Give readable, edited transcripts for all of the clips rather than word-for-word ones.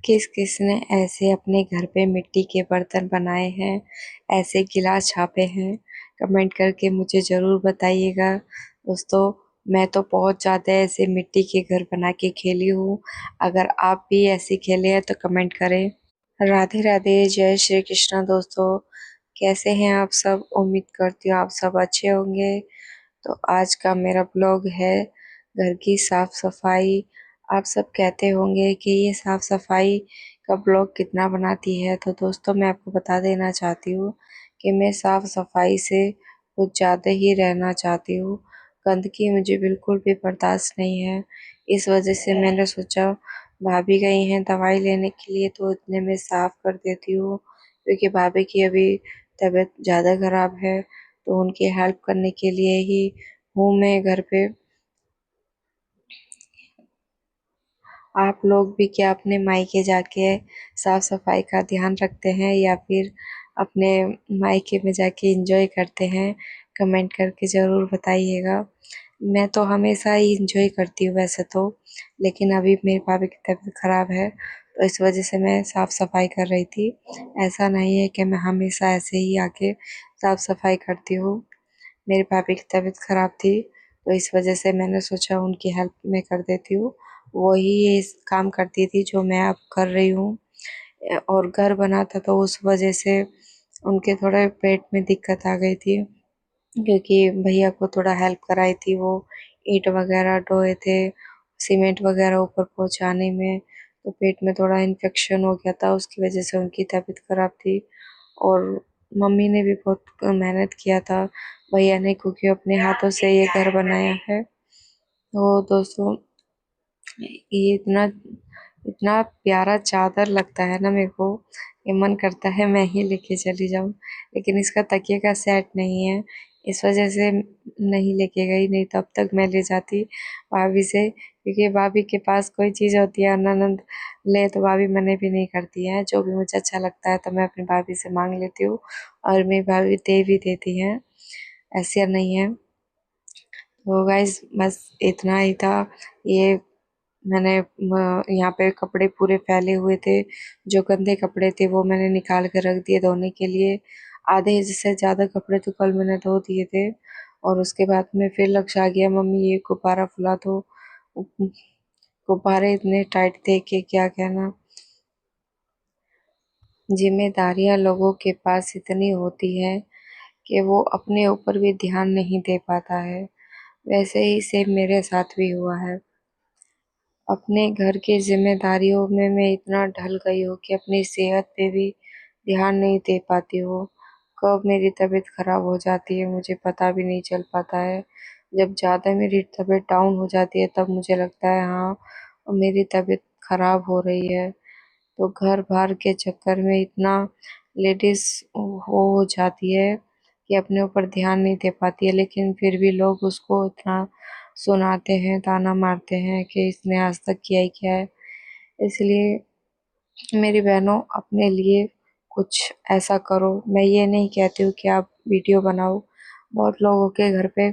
किस किस ने ऐसे अपने घर पे मिट्टी के बर्तन बनाए हैं, ऐसे गिलास छापे हैं? कमेंट करके मुझे ज़रूर बताइएगा। दोस्तों, मैं तो बहुत ज़्यादा ऐसे मिट्टी के घर बना के खेली हूँ। अगर आप भी ऐसे खेले हैं तो कमेंट करें। राधे राधे, जय श्री कृष्णा दोस्तों। कैसे हैं आप सब? उम्मीद करती हूँ आप सब अच्छे होंगे। तो आज का मेरा ब्लॉग है घर की साफ सफाई। आप सब कहते होंगे कि ये साफ सफाई का ब्लॉग कितना बनाती है, तो दोस्तों मैं आपको बता देना चाहती हूँ कि मैं साफ सफाई से कुछ ज़्यादा ही रहना चाहती हूँ। गंदगी मुझे बिल्कुल भी बर्दाश्त नहीं है। इस वजह से मैंने सोचा भाभी गई हैं दवाई लेने के लिए तो इतने में साफ कर देती हूँ, क्योंकि भाभी की अभी तबीयत ज़्यादा खराब है। तो उनकी हेल्प करने के लिए ही हूँ मैं घर पे। आप लोग भी क्या अपने मायके जाके साफ सफाई का ध्यान रखते हैं या फिर अपने मायके में जाके एंजॉय करते हैं? कमेंट करके ज़रूर बताइएगा। मैं तो हमेशा ही एंजॉय करती हूँ वैसे तो, लेकिन अभी मेरे भाभी की तबीयत खराब है तो इस वजह से मैं साफ सफाई कर रही थी। ऐसा नहीं है कि मैं हमेशा ऐसे ही आके साफ सफाई करती हूँ। मेरी भाभी की तबीयत खराब थी तो इस वजह से मैंने सोचा उनकी हेल्प मैं कर देती हूँ। वही ये काम करती थी जो मैं अब कर रही हूँ। और घर बना था तो उस वजह से उनके थोड़े पेट में दिक्कत आ गई थी, क्योंकि भैया को थोड़ा हेल्प कराई थी। वो ईंट वगैरह ढोए थे, सीमेंट वगैरह ऊपर पहुंचाने में, तो पेट में थोड़ा इन्फेक्शन हो गया था, उसकी वजह से उनकी तबीयत खराब थी। और मम्मी ने भी बहुत मेहनत किया था भैया ने, क्योंकि अपने हाथों से ये घर बनाया है। तो दोस्तों, ये इतना इतना प्यारा चादर लगता है ना मेरे को, ये मन करता है मैं ही लेके चली जाऊं, लेकिन इसका तकिए का सेट नहीं है। इस वजह से नहीं लेके गई, नहीं तो अब तक मैं ले जाती भाभी से, क्योंकि भाभी के पास कोई चीज़ होती है ननद ले तो भाभी मना भी नहीं करती है। जो भी मुझे अच्छा लगता है तो मैं अपनी भाभी से मांग लेती हूँ और मेरी भाभी दे भी देती हैं, ऐसा नहीं है। तो गाइस, बस इतना ही था। ये मैंने यहाँ पे कपड़े पूरे फैले हुए थे, जो गंदे कपड़े थे वो मैंने निकाल कर रख दिए धोने के लिए। आधे से ज़्यादा कपड़े तो कल मैंने धो दिए थे। और उसके बाद में फिर लक्ष्य आ गया, मम्मी ये गुब्बारा फुला दो। गुब्बारे इतने टाइट थे कि क्या कहना। जिम्मेदारियां लोगों के पास इतनी होती है कि वो अपने ऊपर भी ध्यान नहीं दे पाता है। वैसे ही सेम मेरे साथ भी हुआ है। अपने घर की जिम्मेदारियों में मैं इतना ढल गई हूँ कि अपनी सेहत पे भी ध्यान नहीं दे पाती हूँ। कब मेरी तबीयत खराब हो जाती है मुझे पता भी नहीं चल पाता है। जब ज़्यादा मेरी तबीयत डाउन हो जाती है तब मुझे लगता है हाँ, मेरी तबीयत खराब हो रही है। तो घर बार के चक्कर में इतना लेडीज हो जाती है कि अपने ऊपर ध्यान नहीं दे पाती है, लेकिन फिर भी लोग उसको इतना सुनाते हैं, ताना मारते हैं कि इसने आज तक किया ही क्या है। इसलिए मेरी बहनों, अपने लिए कुछ ऐसा करो। मैं ये नहीं कहती हूँ कि आप वीडियो बनाओ, बहुत लोगों के घर पे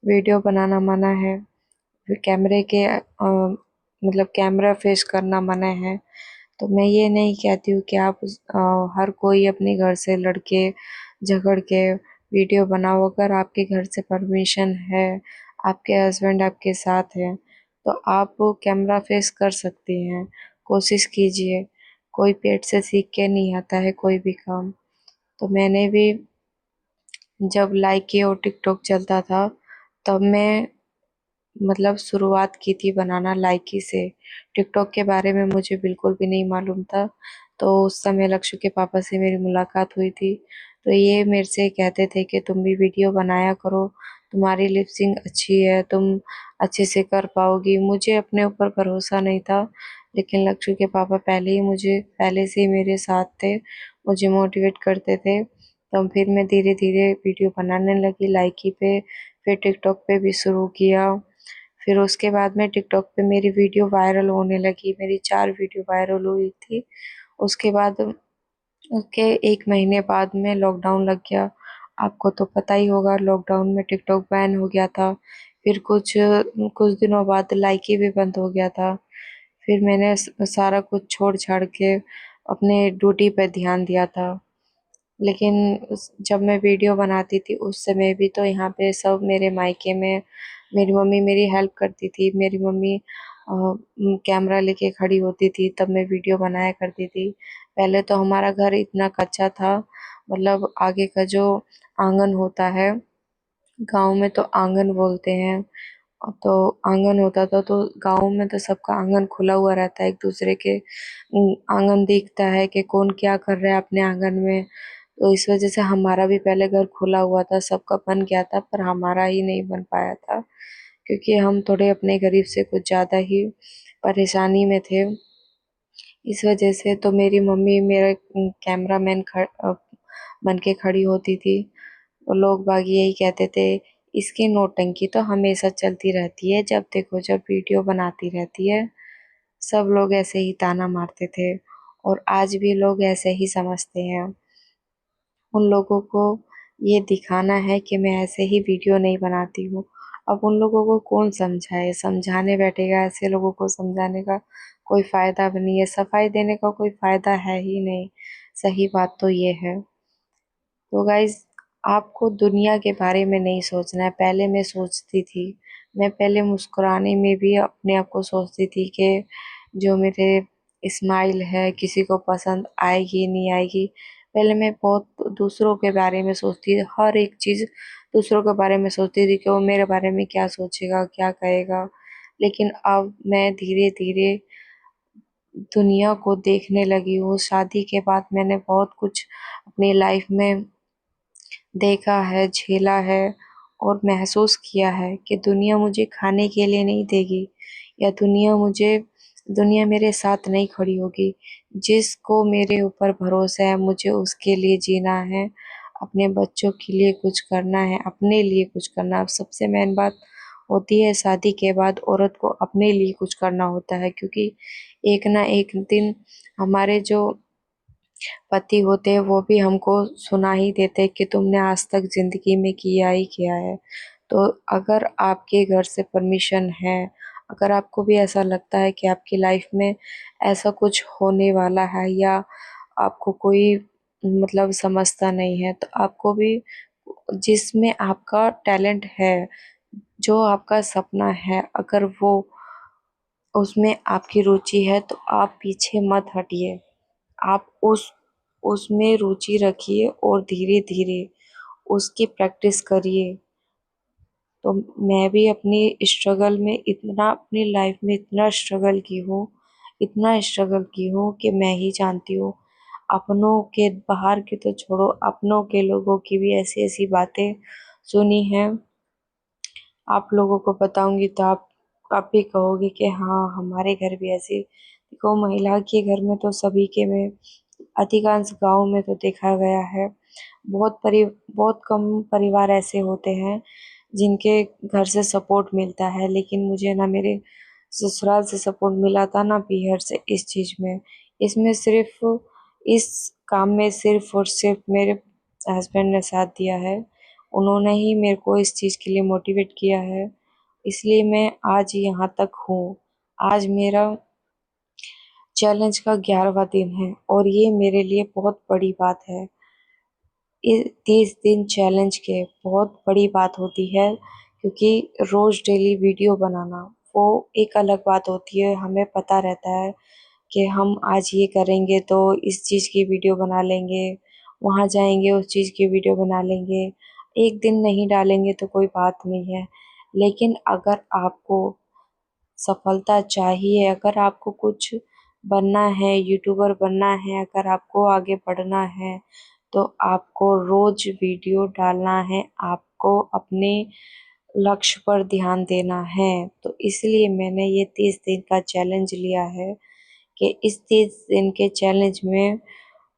वीडियो बनाना मना है, फिर कैमरे के मतलब कैमरा फेस करना मना है। तो मैं ये नहीं कहती हूँ कि आप हर कोई अपने घर से लड़के झगड़ के वीडियो बनाओ। अगर आपके घर से परमिशन है, आपके हस्बैंड आपके साथ हैं, तो आप कैमरा फेस कर सकती हैं। कोशिश कीजिए। कोई पेट से सीख के नहीं आता है कोई भी काम। तो मैंने भी जब लाइकी और टिकटॉक चलता था तब मैं मतलब शुरुआत की थी बनाना लाइकी से। टिकटॉक के बारे में मुझे बिल्कुल भी नहीं मालूम था। तो उस समय लक्ष्य के पापा से मेरी मुलाकात हुई थी, तो ये मेरे से कहते थे कि तुम भी वीडियो बनाया करो, तुम्हारी लिप सिंक अच्छी है, तुम अच्छे से कर पाओगी। मुझे अपने ऊपर भरोसा नहीं था, लेकिन लक्ष्य के पापा पहले से ही मेरे साथ थे, मुझे मोटिवेट करते थे। तब फिर मैं धीरे धीरे वीडियो बनाने लगी लाइकी पे, फिर टिकटॉक पे भी शुरू किया। फिर उसके बाद में टिकटॉक पे मेरी वीडियो वायरल होने लगी, मेरी 4 वीडियो वायरल हुई थी। उसके बाद उसके 1 महीने बाद में लॉकडाउन लग गया। आपको तो पता ही होगा, लॉकडाउन में टिकटॉक बैन हो गया था। फिर कुछ कुछ दिनों बाद लाइकी भी बंद हो गया था। फिर मैंने सारा कुछ छोड़ छाड़ के अपने ड्यूटी पे ध्यान दिया था। लेकिन जब मैं वीडियो बनाती थी उस समय भी तो यहाँ पे सब मेरे मायके में मेरी मम्मी मेरी हेल्प करती थी। मेरी मम्मी कैमरा लेके खड़ी होती थी, तब मैं वीडियो बनाया करती थी। पहले तो हमारा घर इतना कच्चा था, मतलब आगे का जो आंगन होता है, गांव में तो आंगन बोलते हैं, तो आंगन होता था, तो गांव में तो सबका आंगन खुला हुआ रहता है, एक दूसरे के आंगन दिखता है कि कौन क्या कर रहा है अपने आंगन में। तो इस वजह से हमारा भी पहले घर खुला हुआ था, सबका बन गया था, पर हमारा ही नहीं बन पाया था क्योंकि हम थोड़े अपने गरीब से कुछ ज़्यादा ही परेशानी में थे। इस वजह से तो मेरी मम्मी मेरा कैमरामैन बन के खड़ी होती थी। और लोग बाग यही कहते थे, इसकी नौटंकी तो हमेशा चलती रहती है, जब देखो जब वीडियो बनाती रहती है। सब लोग ऐसे ही ताना मारते थे और आज भी लोग ऐसे ही समझते हैं। उन लोगों को ये दिखाना है कि मैं ऐसे ही वीडियो नहीं बनाती हूँ। अब उन लोगों को कौन समझाए, समझाने बैठेगा, ऐसे लोगों को समझाने का कोई फायदा भी नहीं है, सफाई देने का कोई फायदा है ही नहीं। सही बात तो ये है। तो गाइज, आपको दुनिया के बारे में नहीं सोचना है। पहले मैं सोचती थी, मैं पहले मुस्कुराने में भी अपने आप को सोचती थी कि जो मेरे स्माइल है किसी को पसंद आएगी नहीं आएगी। पहले मैं बहुत दूसरों के बारे में सोचती थी, हर एक चीज़ दूसरों के बारे में सोचती थी कि वो मेरे बारे में क्या सोचेगा, क्या कहेगा। लेकिन अब मैं धीरे धीरे दुनिया को देखने लगी हूँ। शादी के बाद मैंने बहुत कुछ अपनी लाइफ में देखा है, झेला है और महसूस किया है कि दुनिया मुझे खाने के लिए नहीं देगी, या दुनिया मेरे साथ नहीं खड़ी होगी। जिसको मेरे ऊपर भरोसा है, मुझे उसके लिए जीना है, अपने बच्चों के लिए कुछ करना है, अपने लिए कुछ करना है। अब सबसे मेन बात होती है, शादी के बाद औरत को अपने लिए कुछ करना होता है, क्योंकि एक ना एक दिन हमारे जो पति होते हैं वो भी हमको सुना ही देते हैं कि तुमने आज तक जिंदगी में किया ही किया है। तो अगर आपके घर से परमिशन है, अगर आपको भी ऐसा लगता है कि आपकी लाइफ में ऐसा कुछ होने वाला है, या आपको कोई मतलब समझता नहीं है, तो आपको भी जिसमें आपका टैलेंट है, जो आपका सपना है, अगर वो उसमें आपकी रुचि है, तो आप पीछे मत हटिए। आप उसमें रुचि रखिए और धीरे धीरे उसकी प्रैक्टिस करिए। तो मैं भी अपनी स्ट्रगल में इतना, अपनी लाइफ में इतना स्ट्रगल की हूँ, इतना स्ट्रगल की हूँ कि मैं ही जानती हूँ। अपनों के बाहर के तो छोड़ो, अपनों के लोगों की भी ऐसी ऐसी बातें सुनी हैं। आप लोगों को बताऊंगी तो आप भी कहोगे कि हाँ, हमारे घर भी ऐसे। देखो, महिला के घर में तो सभी के में, अधिकांश गांव में तो देखा गया है, बहुत कम परिवार ऐसे होते हैं जिनके घर से सपोर्ट मिलता है। लेकिन मुझे ना मेरे ससुराल से सपोर्ट मिला था, ना पीहर से, इस चीज में। इसमें सिर्फ इस काम में सिर्फ और सिर्फ मेरे हस्बैंड ने साथ दिया है। उन्होंने ही मेरे को इस चीज के लिए मोटिवेट किया है, इसलिए मैं आज यहाँ तक हूँ। आज मेरा चैलेंज का 11वां दिन है और ये मेरे लिए बहुत बड़ी बात है। इस 30 दिन चैलेंज के बहुत बड़ी बात होती है, क्योंकि रोज डेली वीडियो बनाना वो एक अलग बात होती है। हमें पता रहता है कि हम आज ये करेंगे तो इस चीज़ की वीडियो बना लेंगे, वहाँ जाएंगे उस चीज़ की वीडियो बना लेंगे। एक दिन नहीं डालेंगे तो कोई बात नहीं है, लेकिन अगर आपको सफलता चाहिए, अगर आपको कुछ बनना है, यूट्यूबर बनना है, अगर आपको आगे बढ़ना है, तो आपको रोज वीडियो डालना है, आपको अपने लक्ष्य पर ध्यान देना है। तो इसलिए मैंने ये 30 दिन का चैलेंज लिया है कि इस 30 दिन के चैलेंज में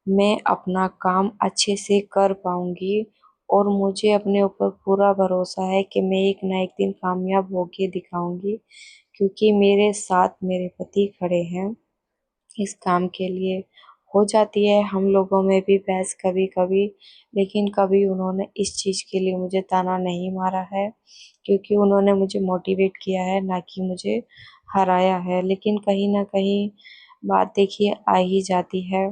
मैं अपना काम अच्छे से कर पाऊंगी, और मुझे अपने ऊपर पूरा भरोसा है कि मैं एक ना एक दिन कामयाब होके दिखाऊंगी, क्योंकि मेरे साथ मेरे पति खड़े हैं इस काम के लिए। हो जाती है हम लोगों में भी बहस कभी कभी, लेकिन कभी उन्होंने इस चीज़ के लिए मुझे ताना नहीं मारा है, क्योंकि उन्होंने मुझे मोटिवेट किया है, ना कि मुझे हराया है। लेकिन कहीं ना कहीं बात देखिए आ ही जाती है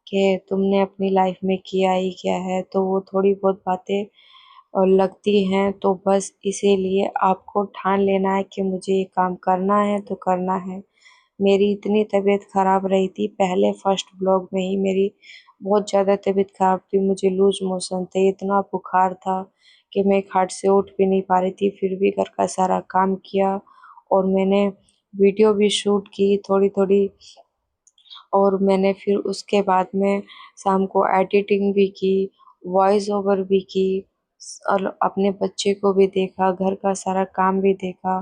कि तुमने अपनी लाइफ में किया ही क्या है, तो वो थोड़ी बहुत बातें लगती हैं। तो बस इसीलिए आपको ठान लेना है कि मुझे ये काम करना है तो करना है। मेरी इतनी तबीयत ख़राब रही थी, पहले फर्स्ट ब्लॉग में ही मेरी बहुत ज़्यादा तबीयत ख़राब थी, मुझे लूज मोशन थे, इतना बुखार था कि मैं खाट से उठ भी नहीं पा रही थी। फिर भी घर का सारा काम किया और मैंने वीडियो भी शूट की थोड़ी थोड़ी, और मैंने फिर उसके बाद में शाम को एडिटिंग भी की, वॉइस ओवर भी की, और अपने बच्चे को भी देखा, घर का सारा काम भी देखा।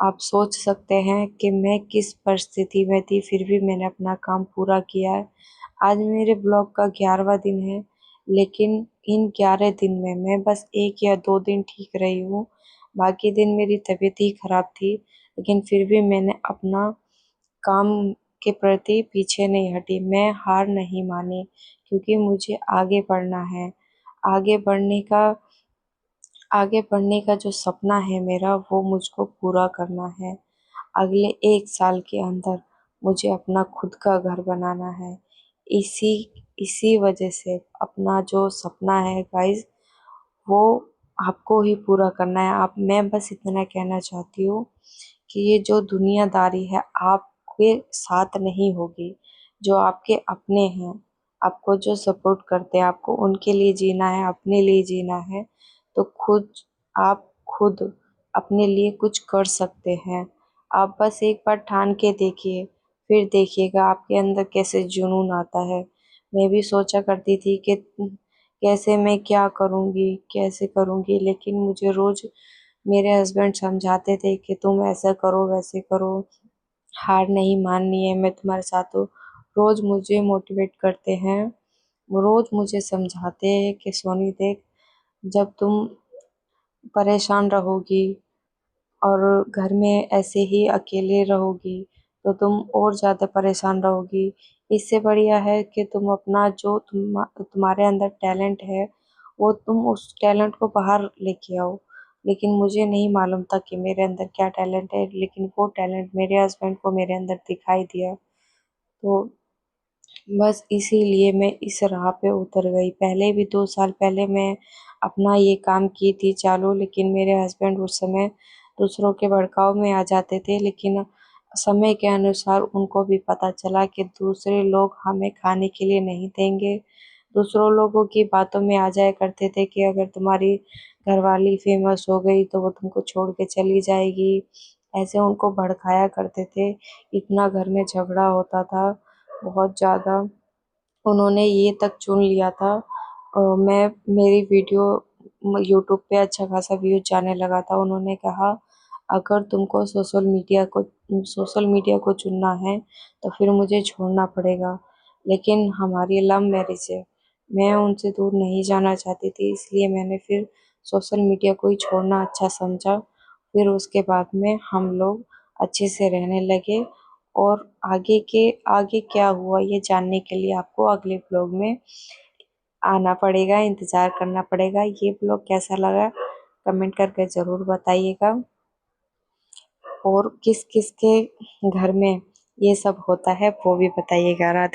आप सोच सकते हैं कि मैं किस परिस्थिति में थी, फिर भी मैंने अपना काम पूरा किया है। आज मेरे ब्लॉग का 11वां दिन है, लेकिन इन 11 दिन में मैं बस 1 या 2 दिन ठीक रही हूँ, बाकी दिन मेरी तबीयत ही खराब थी। लेकिन फिर भी मैंने अपना काम के प्रति पीछे नहीं हटी, मैं हार नहीं मानी, क्योंकि मुझे आगे बढ़ना है। आगे बढ़ने का आगे बढ़ने का जो सपना है मेरा, वो मुझको पूरा करना है। अगले 1 साल के अंदर मुझे अपना खुद का घर बनाना है। इसी इसी वजह से अपना जो सपना है गाइस, वो आपको ही पूरा करना है। आप मैं बस इतना कहना चाहती हूँ कि ये जो दुनियादारी है आपके साथ नहीं होगी। जो आपके अपने हैं, आपको जो सपोर्ट करते हैं, आपको उनके लिए जीना है, अपने लिए जीना है, तो आप खुद अपने लिए कुछ कर सकते हैं। आप बस एक बार ठान के देखिए, फिर देखिएगा आपके अंदर कैसे जुनून आता है। मैं भी सोचा करती थी कि कैसे मैं क्या करूँगी, कैसे करूँगी, लेकिन मुझे रोज़ मेरे हस्बैंड समझाते थे कि तुम ऐसा करो, वैसे करो, हार नहीं माननी है, मैं तुम्हारे साथ हूँ। रोज़ मुझे मोटिवेट करते हैं, वो रोज़ मुझे समझाते हैं कि सोनी देख, जब तुम परेशान रहोगी और घर में ऐसे ही अकेले रहोगी, तो तुम और ज़्यादा परेशान रहोगी। इससे बढ़िया है कि तुम अपना जो तुम्हारे अंदर टैलेंट है, वो तुम उस टैलेंट को बाहर लेके आओ। लेकिन मुझे नहीं मालूम था कि मेरे अंदर क्या टैलेंट है, लेकिन वो टैलेंट मेरे हस्बैंड को मेरे अंदर दिखाई दिया। तो बस इसीलिए मैं इस राह पे उतर गई। पहले भी 2 साल पहले मैं अपना ये काम की थी चालू, लेकिन मेरे हस्बैंड उस समय दूसरों के भड़काव में आ जाते थे। लेकिन समय के अनुसार उनको भी पता चला कि दूसरे लोग हमें खाने के लिए नहीं देंगे। दूसरों लोगों की बातों में आ जाया करते थे कि अगर तुम्हारी घरवाली फेमस हो गई तो वो तुमको छोड़ के चली जाएगी। ऐसे उनको भड़काया करते थे। इतना घर में झगड़ा होता था, बहुत ज़्यादा। उन्होंने ये तक चुन लिया था, मैं मेरी वीडियो यूट्यूब पे अच्छा खासा व्यूज जाने लगा था। उन्होंने कहा अगर तुमको सोशल मीडिया को चुनना है तो फिर मुझे छोड़ना पड़ेगा। लेकिन हमारी लव मैरिज है, मैं उनसे दूर नहीं जाना चाहती थी, इसलिए मैंने फिर सोशल मीडिया को ही छोड़ना अच्छा समझा। फिर उसके बाद में हम लोग अच्छे से रहने लगे। और आगे क्या हुआ ये जानने के लिए आपको अगले ब्लॉग में आना पड़ेगा, इंतज़ार करना पड़ेगा। ये ब्लॉग कैसा लगा कमेंट करके ज़रूर बताइएगा, और किस किस के घर में ये सब होता है वो भी बताइएगा। राधे।